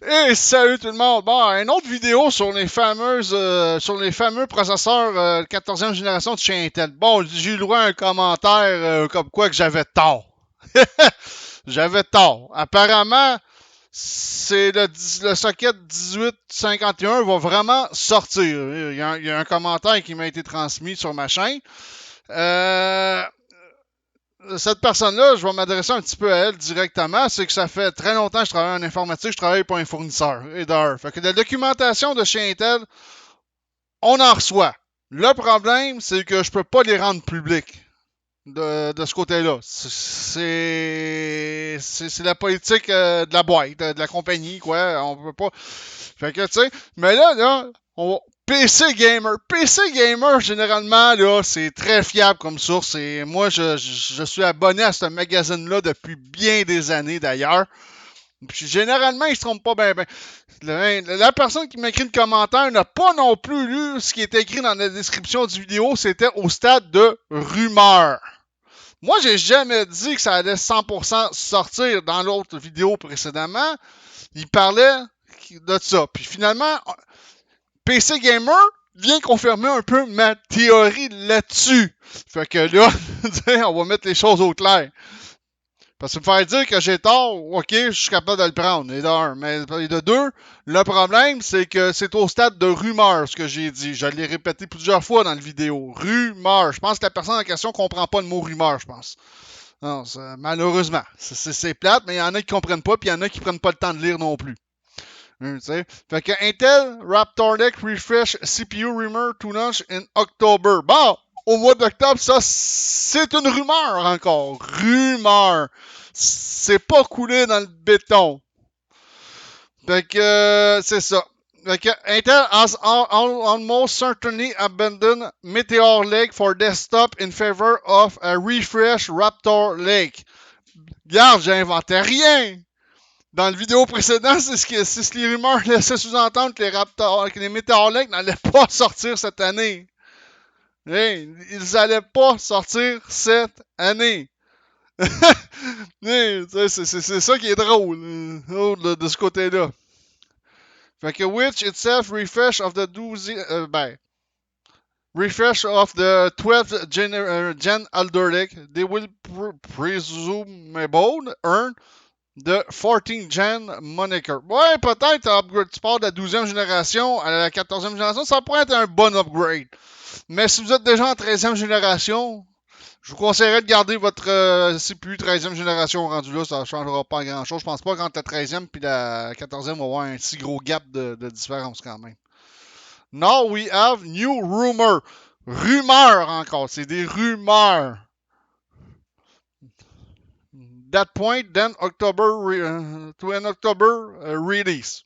Et salut tout le monde! Bon, une autre vidéo sur sur les fameux processeurs 14e génération de chez Intel. Bon, j'ai eu le droit à un commentaire comme quoi que j'avais tort. J'avais tort. Apparemment, le socket 1851 va vraiment sortir. Il y a un commentaire qui m'a été transmis sur ma chaîne. Euh, cette personne-là, je vais m'adresser un petit peu à elle directement, c'est que ça fait très longtemps que je travaille en informatique, je travaille pour un fournisseur, et d'heure. Fait que la documentation de chez Intel, on en reçoit. Le problème, c'est que je peux pas les rendre publics de ce côté-là. C'est la politique de la boîte, de la compagnie, quoi. On peut pas. Fait que, tu sais, mais là, PC Gamer. PC Gamer, généralement, là, c'est très fiable comme source. Et moi, je suis abonné à ce magazine-là depuis bien des années, d'ailleurs. Puis généralement, ils se trompent pas bien. La personne qui m'a écrit le commentaire n'a pas non plus lu ce qui est écrit dans la description du vidéo. C'était au stade de rumeur. Moi, j'ai jamais dit que ça allait 100% sortir dans l'autre vidéo précédemment. Il parlait de ça. Puis finalement, PC Gamer vient confirmer un peu ma théorie là-dessus. Fait que là, on va mettre les choses au clair. Parce que me faire dire que j'ai tort, ok, je suis capable de le prendre, et de un. Mais de deux, le problème, c'est que c'est au stade de rumeur, ce que j'ai dit. Je l'ai répété plusieurs fois dans la vidéo. Rumeur. Je pense que la personne en question comprend pas le mot rumeur, je pense. Non, malheureusement. C'est plate, mais il y en a qui comprennent pas, puis il y en a qui prennent pas le temps de lire non plus. Fait que Intel Raptor Lake Refresh CPU Rumor to launch in October. Bon, au mois d'octobre, ça, c'est une rumeur encore. Rumeur. C'est pas coulé dans le béton. Fait que c'est ça. Fait que Intel has almost certainly abandoned Meteor Lake for desktop in favor of a refresh Raptor Lake. Regarde, j'inventais rien. Dans la vidéo précédente, c'est ce que les rumeurs laissaient sous-entendre que les Meteor Lake n'allaient pas sortir cette année. Hey, ils n'allaient pas sortir cette année. Hey, c'est ça qui est drôle de ce côté-là. Fait que which itself refresh of the 12 refresh of the 12th gen Alder Lake, they will presumably earn de 14 Gen Moniker. Ouais, peut-être upgrade. Tu pars de la 12e génération à la 14e génération, ça pourrait être un bon upgrade. Mais si vous êtes déjà en 13e génération, je vous conseillerais de garder votre CPU 13e génération rendu là, ça ne changera pas grand chose. Je pense pas qu'entre la 13e et la 14e, on va avoir un si gros gap de différence quand même. Now we have new rumor. Rumeurs encore, c'est des rumeurs. That point, then to an October release.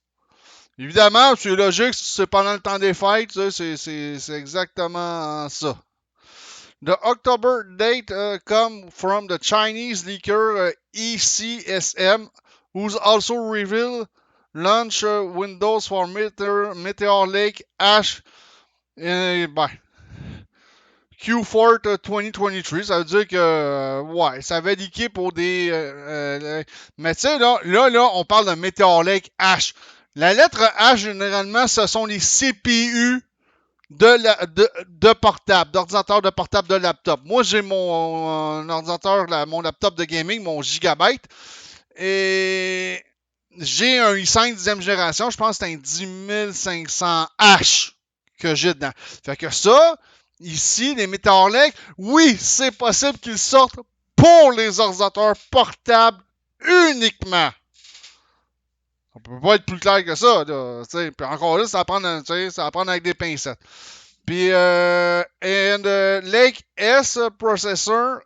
Évidemment, c'est logique, c'est pendant le temps des fêtes, c'est exactement ça. The October date come from the Chinese leaker ECSM, who's also revealed launch windows for Meteor Lake Ash Q4 2023. Ça veut dire que, ouais, ça avait leaké pour des... mais tu sais, là, on parle de Meteor Lake H. La lettre H, généralement, ce sont les CPU de portable, d'ordinateur de portable de laptop. Moi, j'ai mon ordinateur, mon laptop de gaming, mon Gigabyte, et j'ai un i5 10e génération. Je pense que c'est un 10500H que j'ai dedans. Fait que ça, ici, les Meteor Lake, oui, c'est possible qu'ils sortent pour les ordinateurs portables uniquement. On peut pas être plus clair que ça. Là, puis encore là, ça va prendre avec des pincettes. Puis, Lake S processor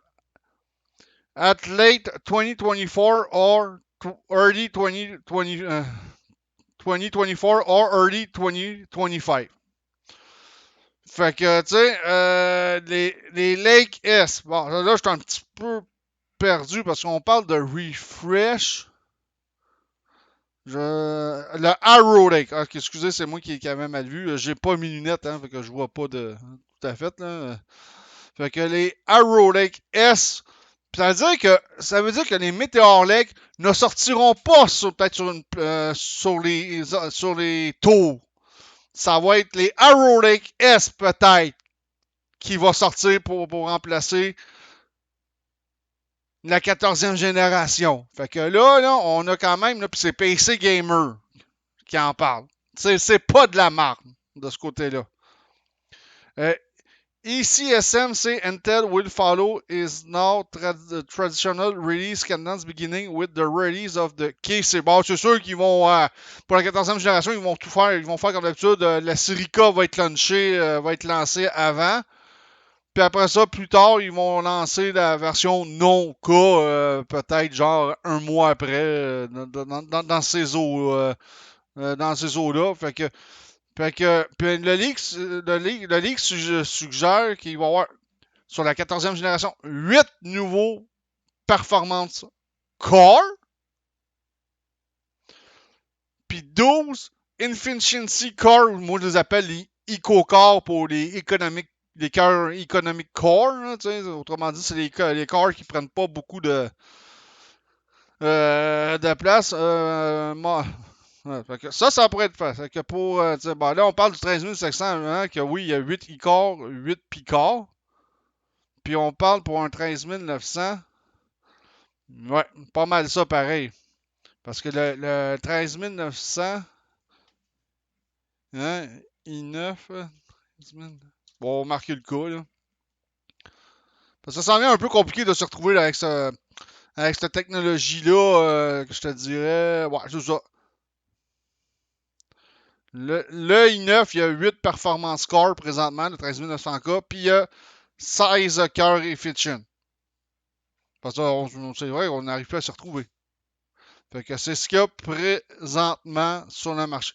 at late 2024 or early 2024 or early 2025. Fait que, tu sais, les Lake S. Bon, là, je suis un petit peu perdu parce qu'on parle de refresh. Le Arrow Lake. Ah, excusez, c'est moi qui avais mal vu. J'ai pas mes lunettes, hein, fait que je vois pas de tout à fait. Là. Fait que les Arrow Lake S, Ça veut dire que les Meteor Lake ne sortiront pas peut-être sur les tours. Ça va être les Arrow Lake S peut-être qui va sortir pour remplacer la 14e génération. Fait que là, on a quand même, puis c'est PC Gamer qui en parle. C'est pas de la marque de ce côté-là. ECSM say Intel will follow is now traditional release cadence beginning with the release of the key. C'est bon, c'est sûr qu'ils vont, pour la 14e génération, ils vont tout faire. Ils vont faire comme d'habitude. La série K va être lancée avant. Puis après ça, plus tard, ils vont lancer la version non K, peut-être genre un mois après, dans ces eaux, dans ces eaux-là. Fait que puis le leak suggère qu'il va y avoir, sur la 14e génération, 8 nouveaux performance core, puis 12 efficiency core, moi je les appelle les eco-core pour les cœurs economic core, là, autrement dit, c'est les cores qui prennent pas beaucoup de place. Ouais, ça pourrait être fait. Fait que pour, bon, là, on parle du 13 500, hein, que oui, il y a 8 e-core, 8 P-core. Puis on parle pour un 13 900. Ouais, pas mal ça pareil. Parce que le 13 900, hein, i9, bon, on va marquer le coup, là. Parce que ça semble un peu compliqué de se retrouver avec cette technologie-là, que je te dirais. Ouais, c'est ça. Le i9, il y a 8 performance core présentement, le 13900K, puis il y a 16 cœurs efficient. Parce que c'est vrai, on n'arrive plus à se retrouver. Fait que c'est ce qu'il y a présentement sur le marché.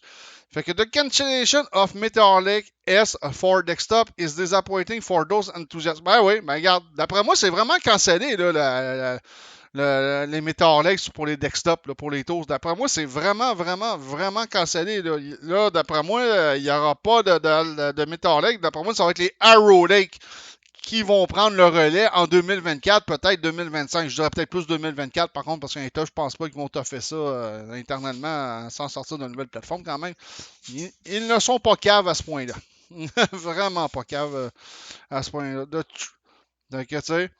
Fait que the cancellation of Meteor Lake S for desktop is disappointing for those enthusiasts. Ben oui, ben regarde, d'après moi, c'est vraiment cancellé, là, les Meteor Lake pour les desktops, là, pour les toasts. D'après moi, c'est vraiment, vraiment, vraiment cancellé. Là d'après moi, il n'y aura pas de Meteor Lake. D'après moi, ça va être les Arrow Lake qui vont prendre le relais en 2024, peut-être 2025. Je dirais peut-être plus 2024, par contre, parce qu'Intel, je pense pas qu'ils vont toffer ça internellement sans sortir d'une nouvelle plateforme quand même. Ils ne sont pas caves à ce point-là. Vraiment pas caves à ce point-là. Donc, tu sais,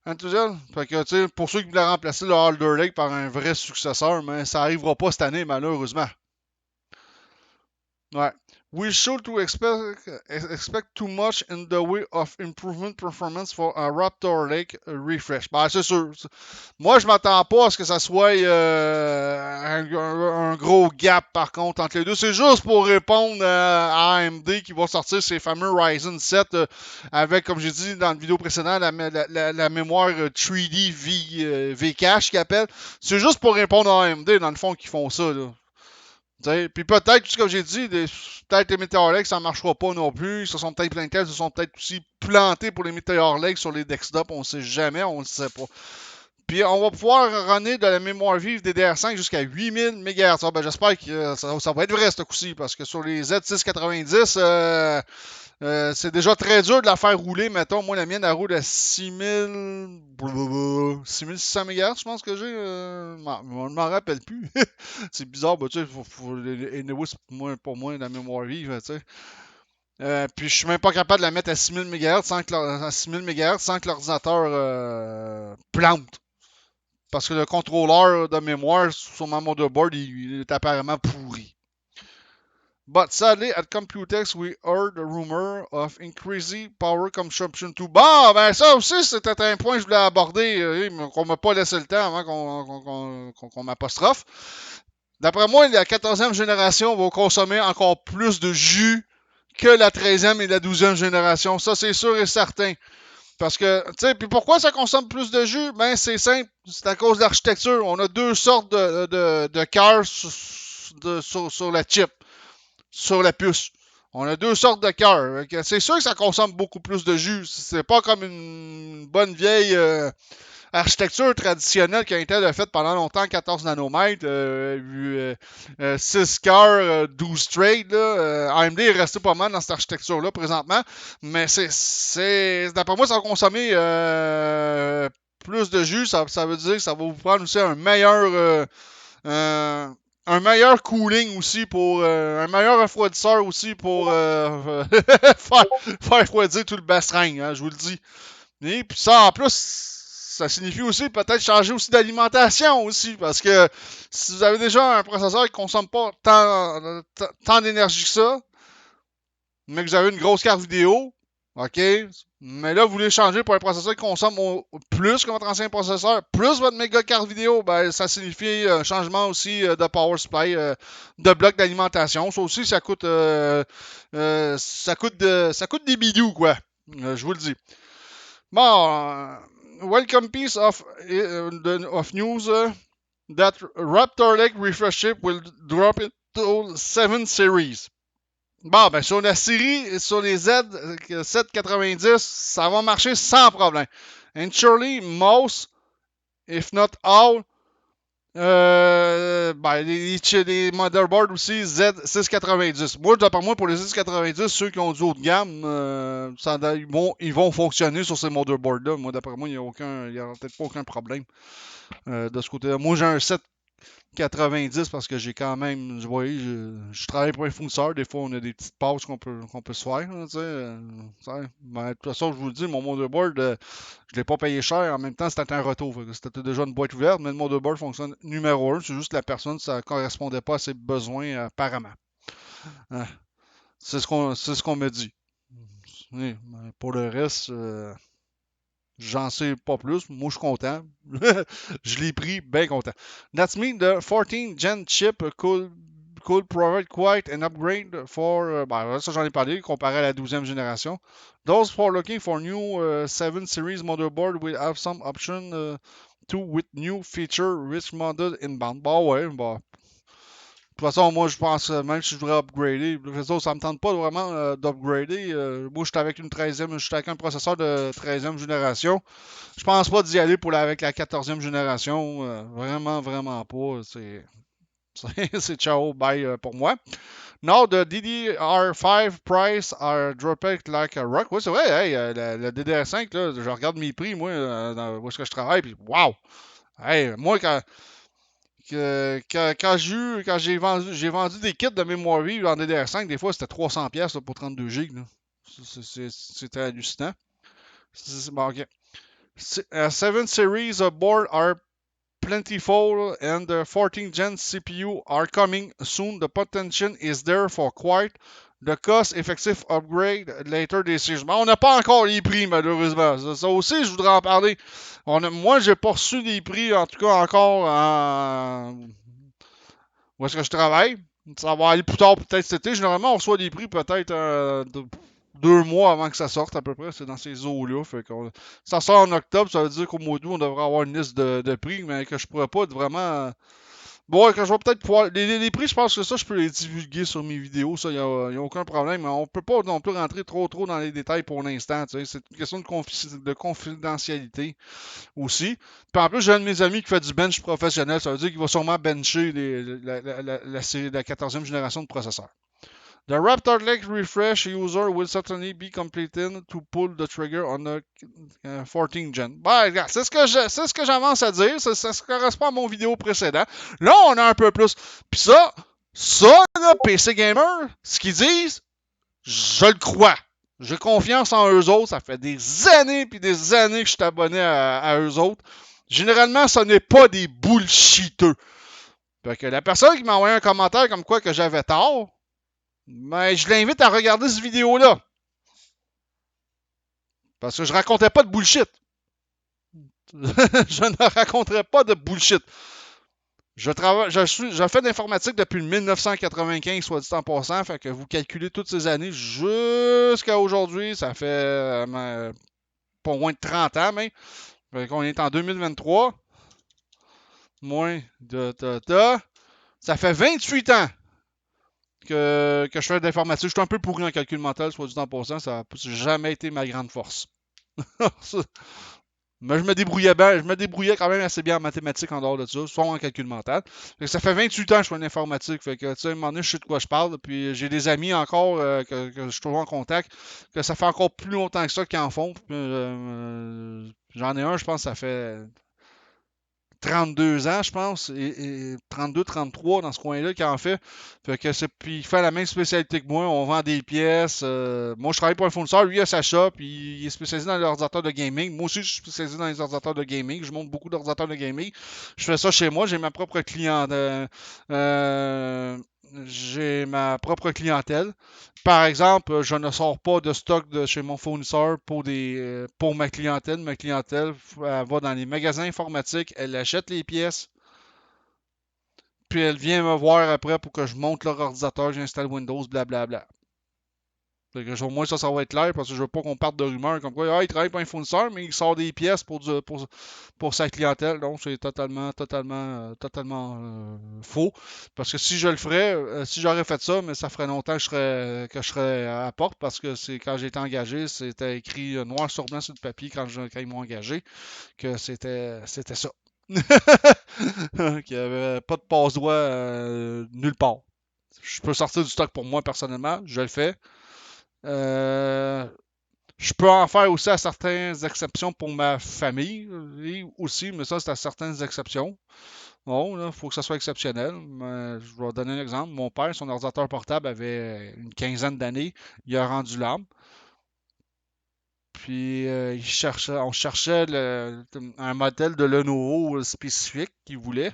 enthousiasme. Fait que, tu sais, pour ceux qui voulaient remplacer le Alder Lake par un vrai successeur, mais ça n'arrivera pas cette année, malheureusement. Ouais. We should to expect too much in the way of improvement performance for a Raptor Lake refresh. Ben, c'est sûr. Moi, je m'attends pas à ce que ça soit un gros gap, par contre, entre les deux. C'est juste pour répondre à AMD qui va sortir ses fameux Ryzen 7 avec, comme j'ai dit dans la vidéo précédente, la mémoire 3D V-Cache qu'ils appellent. C'est juste pour répondre à AMD, dans le fond, qu'ils font ça, là. Puis peut-être, comme j'ai dit, peut-être les Meteor Lake, ça ne marchera pas non plus. Ils se sont peut-être plantés, ils se sont peut-être aussi plantés pour les Meteor Lake sur les desktops. On ne sait jamais, on ne sait pas. Puis on va pouvoir runner de la mémoire vive DDR5 jusqu'à 8000 MHz. Ben, j'espère que ça va être vrai ce coup-ci, parce que sur les Z690, c'est déjà très dur de la faire rouler. Mettons, moi, la mienne, elle roule à 6600 MHz, je pense que j'ai. Je m'en rappelle plus. C'est bizarre, bah, tu sais, c'est pour moi la mémoire vive, tu sais. Puis je suis même pas capable de la mettre à 6000 MHz sans que l'ordinateur plante. Parce que le contrôleur de mémoire sur ma motherboard, il est apparemment pourri. But sadly, at Computex, we heard a rumor of increasing power consumption too. Bon, ben ça aussi, c'était un point que je voulais aborder, qu'on m'a pas laissé le temps avant qu'on m'apostrophe. D'après moi, la 14e génération va consommer encore plus de jus que la 13e et la 12e génération. Ça, c'est sûr et certain. Parce que, tu sais, puis pourquoi ça consomme plus de jus? Ben, c'est simple, c'est à cause de l'architecture. On a deux sortes de cœurs sur la chip, sur la puce. On a deux sortes de cœurs. C'est sûr que ça consomme beaucoup plus de jus. C'est pas comme une bonne vieille architecture traditionnelle qu'Intel a faite pendant longtemps, 14 nanomètres, 6 cœurs, 12 trades. AMD est resté pas mal dans cette architecture-là présentement, mais d'après moi, ça va consommer plus de jus, ça veut dire que ça va vous prendre aussi un meilleur cooling aussi pour un meilleur refroidisseur aussi pour faire refroidir tout le bastring, hein, je vous le dis. Et puis ça, en plus, ça signifie aussi peut-être changer aussi d'alimentation aussi, parce que si vous avez déjà un processeur qui ne consomme pas tant d'énergie que ça, mais que vous avez une grosse carte vidéo, OK, mais là, vous voulez changer pour un processeur qui consomme plus que votre ancien processeur, plus votre méga carte vidéo, ben, ça signifie un changement aussi de power supply, de bloc d'alimentation. Ça aussi, ça coûte des bidous, quoi. Je vous le dis. Bon, welcome piece of news that Raptor Lake refresh chip will drop into 7 series. Bon, ben sur la série, sur les Z790, ça va marcher sans problème. And surely most, if not all, ben, les motherboards aussi Z690. Moi, d'après moi, pour les Z690, ceux qui ont du haut de gamme, ils vont fonctionner sur ces motherboards-là. Moi, d'après moi, il n'y aura peut-être pas aucun problème de ce côté-là. Moi, j'ai un 790 parce que j'ai quand même, vous voyez, je travaille pour un fournisseur. Des fois, on a des petites pauses qu'on peut se faire. Mais de toute façon, je vous le dis, mon motherboard, je ne l'ai pas payé cher. En même temps, c'était un retour. C'était déjà une boîte ouverte, mais le motherboard fonctionne numéro 1. C'est juste que la personne, ça ne correspondait pas à ses besoins apparemment. C'est ce qu'on me dit. Oui, pour le reste, j'en sais pas plus. Moi, je suis content. Je l'ai pris, bien content. That's mean the 14th gen chip could provide quite an upgrade for. Ben, ça, j'en ai parlé, comparé à la 12e génération. Those for looking for new 7 series motherboard will have some option too with new feature rich model inbound. Bah ouais, bah. De toute façon, moi, je pense, même si je voudrais upgrader, ça me tente pas vraiment d'upgrader. Moi, j'étais avec un processeur de 13e génération. Je pense pas d'y aller avec la 14e génération. Vraiment, vraiment pas. C'est ciao, bye pour moi. Now, the DDR5 price are dropping like a rock. Oui, c'est vrai, hey, le DDR5, là, je regarde mes prix, moi, où est-ce que je travaille, puis wow! Hey, moi, quand j'ai vendu des kits de mémoire vive en DDR5, des fois c'était 300$ pour 32 GB. C'était hallucinant. Bon, ok. 7 series of board are plentiful and the 14th gen CPU are coming soon. The potential is there for quite the cost-effective upgrade later this year. On n'a pas encore les prix, malheureusement. Ça aussi, je voudrais en parler. Moi, j'ai pas reçu les prix, en tout cas, encore où est-ce que je travaille. Ça va aller plus tard, peut-être cet été. Généralement, on reçoit des prix peut-être 2 mois avant que ça sorte, à peu près. C'est dans ces eaux-là. Ça sort en octobre, ça veut dire qu'au mois d'août, on devrait avoir une liste de prix, mais que je pourrais pas vraiment. Bon, que je vais peut-être pouvoir. Les prix, je pense que ça, je peux les divulguer sur mes vidéos. Ça, il n'y a aucun problème. Mais on peut pas non plus rentrer trop dans les détails pour l'instant. C'est une question de confidentialité aussi. Puis en plus, j'ai un de mes amis qui fait du bench professionnel. Ça veut dire qu'il va sûrement bencher la 14e génération de processeurs. The Raptor Lake refresh user will certainly be completed to pull the trigger on the 14th gen. Ben, c'est ce que j'avance à dire. Ça correspond à mon vidéo précédent. Là, on a un peu plus. Puis ça, là, PC Gamer, ce qu'ils disent, je le crois. J'ai confiance en eux autres. Ça fait des années puis des années que je suis abonné à eux autres. Généralement, ce n'est pas des bullshiteux. Fait que la personne qui m'a envoyé un commentaire comme quoi que j'avais tort, mais je l'invite à regarder cette vidéo-là. Parce que je racontais pas de bullshit. Je ne raconterai pas de bullshit. Je fais de l'informatique depuis 1995, soit dit en passant. Fait que vous calculez toutes ces années jusqu'à aujourd'hui. Ça fait pas moins de 30 ans, mais. Fait qu'on est en 2023. Moins de. Ça fait 28 ans que je fais de l'informatique. Je suis un peu pourri en calcul mental, soit dit en passant. Ça n'a jamais été ma grande force. Mais je me débrouillais bien, je me débrouillais quand même assez bien en mathématiques en dehors de ça, soit en calcul mental. Fait que ça fait 28 ans que je suis en informatique. Fait que, tu sais, à un moment donné, je sais de quoi je parle. Puis j'ai des amis encore que je suis toujours en contact, que ça fait encore plus longtemps que ça qu'ils en font. J'en ai un, je pense, ça fait 32 ans, je pense, et 32, 33 dans ce coin-là qui en fait. Fait que puis il fait la même spécialité que moi. On vend des pièces. Moi, je travaille pour un fournisseur. Lui, il a sa shop. Il est spécialisé dans les ordinateurs de gaming. Moi aussi, je suis spécialisé dans les ordinateurs de gaming. Je monte beaucoup d'ordinateurs de gaming. Je fais ça chez moi. J'ai ma propre clientèle. J'ai ma propre clientèle. Par exemple, je ne sors pas de stock de chez mon fournisseur pour ma clientèle. Ma clientèle elle va dans les magasins informatiques, elle achète les pièces, puis elle vient me voir après pour que je monte leur ordinateur, j'installe Windows, blablabla. Fait que au moins ça va être clair parce que je veux pas qu'on parte de rumeurs comme quoi il travaille pour un fournisseur, mais il sort des pièces pour sa clientèle. Donc c'est totalement faux. Parce que si je le ferais, si j'aurais fait ça, mais ça ferait longtemps que je serais à la porte parce que c'est quand j'ai été engagé, c'était écrit noir sur blanc sur le papier quand ils m'ont engagé que c'était ça. Qu'il n'y avait pas de passe-doigt nulle part. Je peux sortir du stock pour moi personnellement, je le fais. Euh, je peux en faire aussi à certaines exceptions pour ma famille aussi, mais ça, c'est à certaines exceptions. Bon, il faut que ça soit exceptionnel. Mais je vais donner un exemple. Mon père, son ordinateur portable avait une quinzaine d'années. Il a rendu l'âme. Puis on cherchait un modèle de Lenovo spécifique qu'il voulait.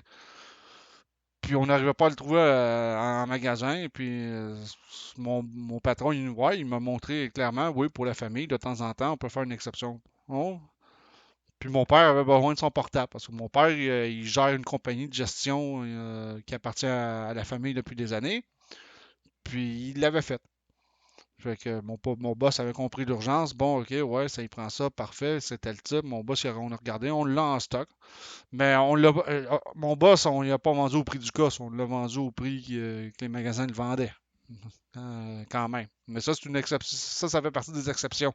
Puis on n'arrivait pas à le trouver en magasin. Et puis mon patron, il m'a montré clairement, oui, pour la famille, de temps en temps, on peut faire une exception. Oh. Puis mon père avait besoin de son portable parce que mon père, il gère une compagnie de gestion qui appartient à la famille depuis des années. Puis il l'avait fait. Fait que mon boss avait compris l'urgence. Bon, ok, ouais, ça y prend ça, parfait, c'était le type. Mon boss, on a regardé, on l'a en stock. Mais mon boss, on l'a pas vendu au prix du cost, on l'a vendu au prix que les magasins le vendaient. Quand même. Mais ça, c'est une exception. Ça fait partie des exceptions.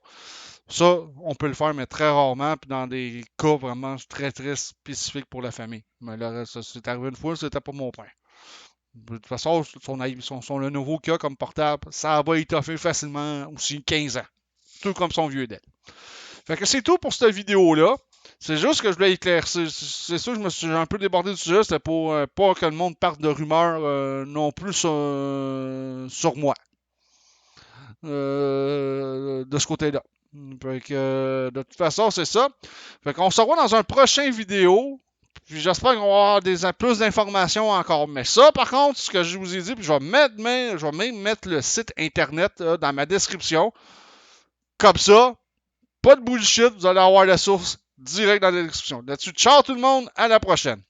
Ça, on peut le faire, mais très rarement, puis dans des cas vraiment très, très spécifiques pour la famille. Mais le reste, ça, c'est arrivé une fois, c'était pas mon père. De toute façon, le nouveau qu'il a comme portable, ça va étoffer facilement aussi 15 ans. Tout comme son vieux d'elle. Fait que c'est tout pour cette vidéo-là. C'est juste que je voulais éclaircir. C'est sûr que je me suis un peu débordé du sujet. C'était pour pas que le monde parte de rumeurs non plus sur moi. De ce côté-là. Fait que, de toute façon, c'est ça. Fait qu'on se revoit dans un prochain vidéo. Puis j'espère qu'on va avoir plus d'informations encore. Mais ça, par contre, ce que je vous ai dit, puis je vais même mettre le site internet dans ma description. Comme ça, pas de bullshit, vous allez avoir la source direct dans la description. Là-dessus, ciao tout le monde, à la prochaine.